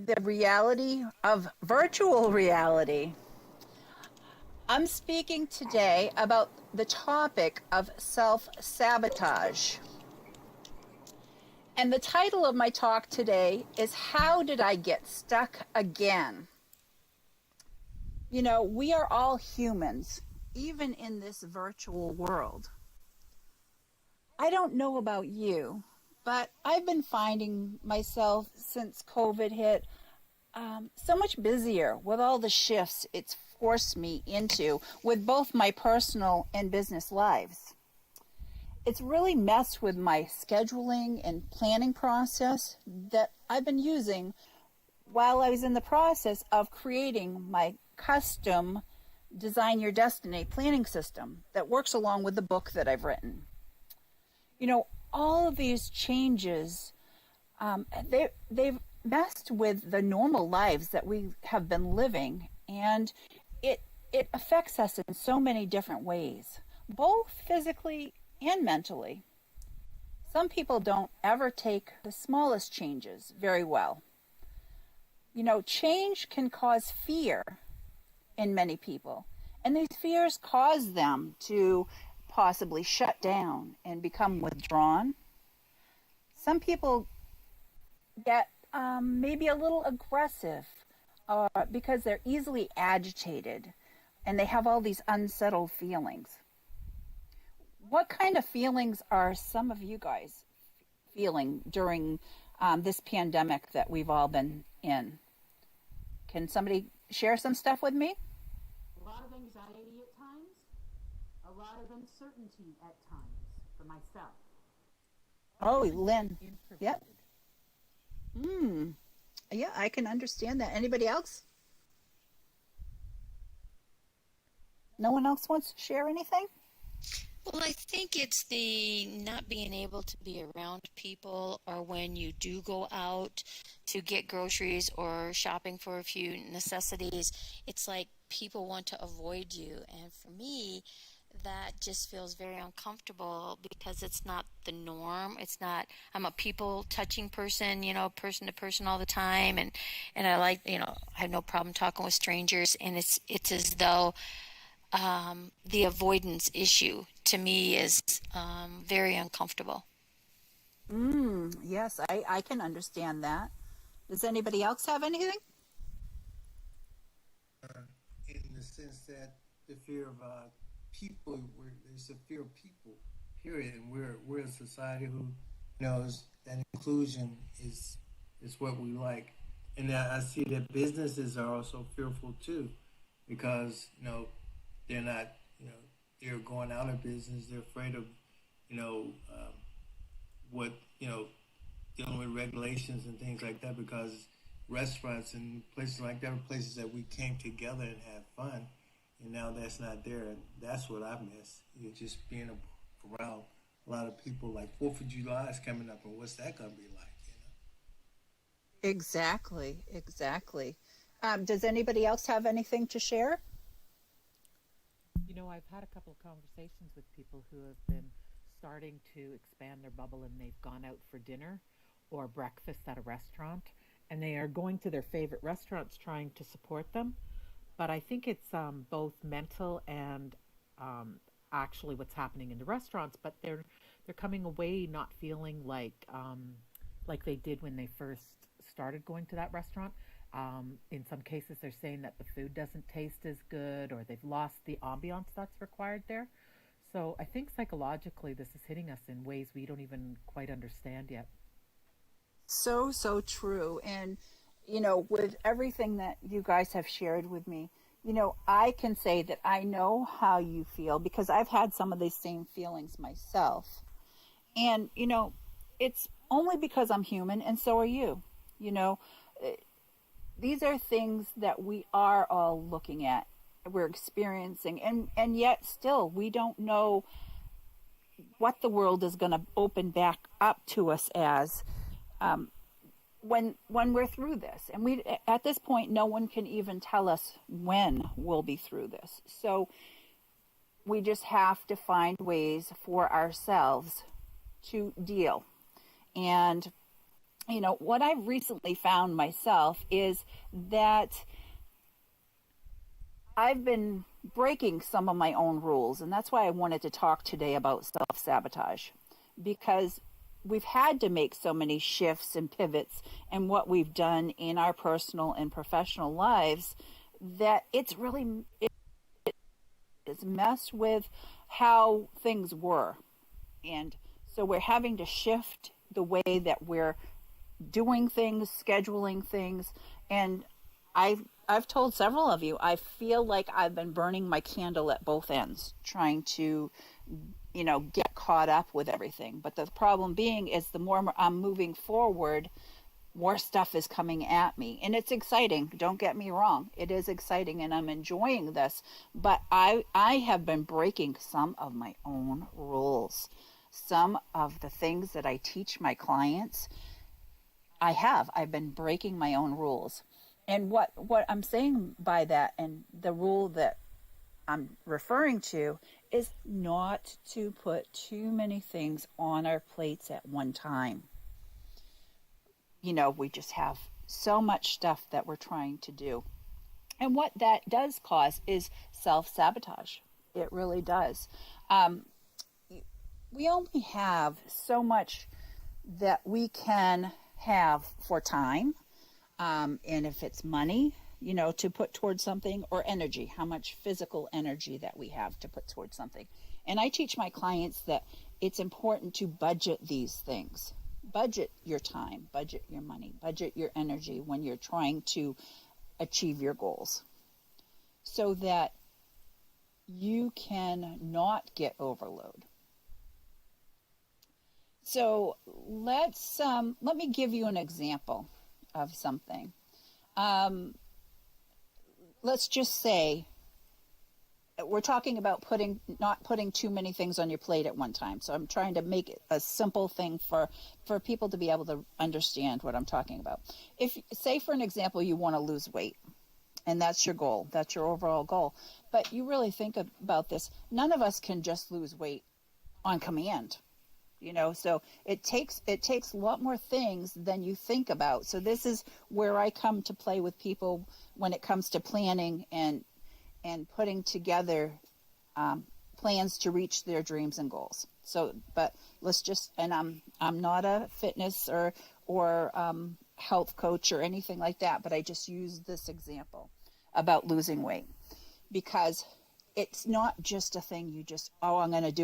the reality of virtual reality. I'm speaking today about the topic of self-sabotage. And the title of my talk today is How Did I Get Stuck Again? You know, we are all humans, even in this virtual world. I don't know about you, but I've been finding myself since COVID hit so much busier with all the shifts it's forced me into with both my personal and business lives. It's really messed with my scheduling and planning process that I've been using while I was in the process of creating my custom Design Your Destiny planning system that works along with the book that I've written. You know, all of these changes, they've messed with the normal lives that we have been living, and it affects us in so many different ways, both physically and mentally. Some people don't ever take the smallest changes very well. You know, change can cause fear in many people, and these fears cause them to possibly shut down and become withdrawn. Some people get maybe a little aggressive because they're easily agitated and they have all these unsettled feelings. What kind of feelings are some of you guys feeling during this pandemic that we've all been in? Can somebody share some stuff with me? A lot of anxiety at times, a lot of uncertainty at times for myself. Oh, Lynn. Yep. Yeah, I can understand that. Anybody else? No one else wants to share anything? Well, I think it's the not being able to be around people, or when you do go out to get groceries or shopping for a few necessities, it's like people want to avoid you. And for me, that just feels very uncomfortable because it's not the norm. It's not, I'm a people touching person, person to person all the time. And I like, I have no problem talking with strangers. And it's as though the avoidance issue to me is very uncomfortable. Yes, I can understand that. Does anybody else have anything? In the sense that the fear of people, there's a fear of people, period. And we're a society who knows that inclusion is what we like. And I see that businesses are also fearful too, because they're not, they're going out of business. They're afraid of, you know, um, what, dealing with regulations and things like that, because restaurants and places like that are places that we came together and had fun, and now that's not there. And that's what I miss. Just being around a lot of people. Like Fourth of July is coming up, and what's that gonna be like? Exactly, exactly. Does anybody else have anything to share? You know, I've had a couple of conversations with people who have been starting to expand their bubble and they've gone out for dinner or breakfast at a restaurant and they are going to their favorite restaurants trying to support them. But I think it's both mental and um, actually what's happening in the restaurants. But they're coming away not feeling like they did when they first started going to that restaurant. In some cases, they're saying that the food doesn't taste as good, or they've lost the ambiance that's required there. So I think psychologically, this is hitting us in ways we don't even quite understand yet. So, so true. And, you know, with everything that you guys have shared with me, you know, I can say that I know how you feel because I've had some of these same feelings myself. And, you know, it's only because I'm human and so are you. You know, eh, these are things that we are all looking at, we're experiencing, and yet still we don't know what the world is going to open back up to us as when we're through this. And we at this point no one can even tell us when we'll be through this. So we just have to find ways for ourselves to deal. And what I've recently found myself is that I've been breaking some of my own rules. And that's why I wanted to talk today about self sabotage, because we've had to make so many shifts and pivots in what we've done in our personal and professional lives that it's messed with how things were. And so we're having to shift the way that we're doing things, scheduling things. And I've told several of you, I feel like I've been burning my candle at both ends, trying to, get caught up with everything. But the problem being is the more I'm moving forward, more stuff is coming at me. And it's exciting. Don't get me wrong. It is exciting and I'm enjoying this. But I have been breaking some of my own rules. Some of the things that I teach my clients, I've been breaking my own rules. And what I'm saying by that, and the rule that I'm referring to, is not to put too many things on our plates at one time. We just have so much stuff that we're trying to do. And what that does cause is self-sabotage. It really does. We only have so much that we can have for time. And if it's money, to put towards something, or energy, how much physical energy that we have to put towards something. And I teach my clients that it's important to budget these things. Budget your time, budget your money, budget your energy when you're trying to achieve your goals, so that you can not get overload. So let me give you an example of something. Let's just say we're talking about not putting too many things on your plate at one time. So I'm trying to make it a simple thing for people to be able to understand what I'm talking about. If, say, for an example, you want to lose weight, and that's your goal, that's your overall goal, but you really think about this, none of us can just lose weight on command. So it takes a lot more things than you think about. So this is where I come to play with people when it comes to planning and putting together plans to reach their dreams and goals. So, but let's just, and I'm not a fitness or health coach or anything like that, but I just use this example about losing weight, because it's not just a thing you just, I'm going to do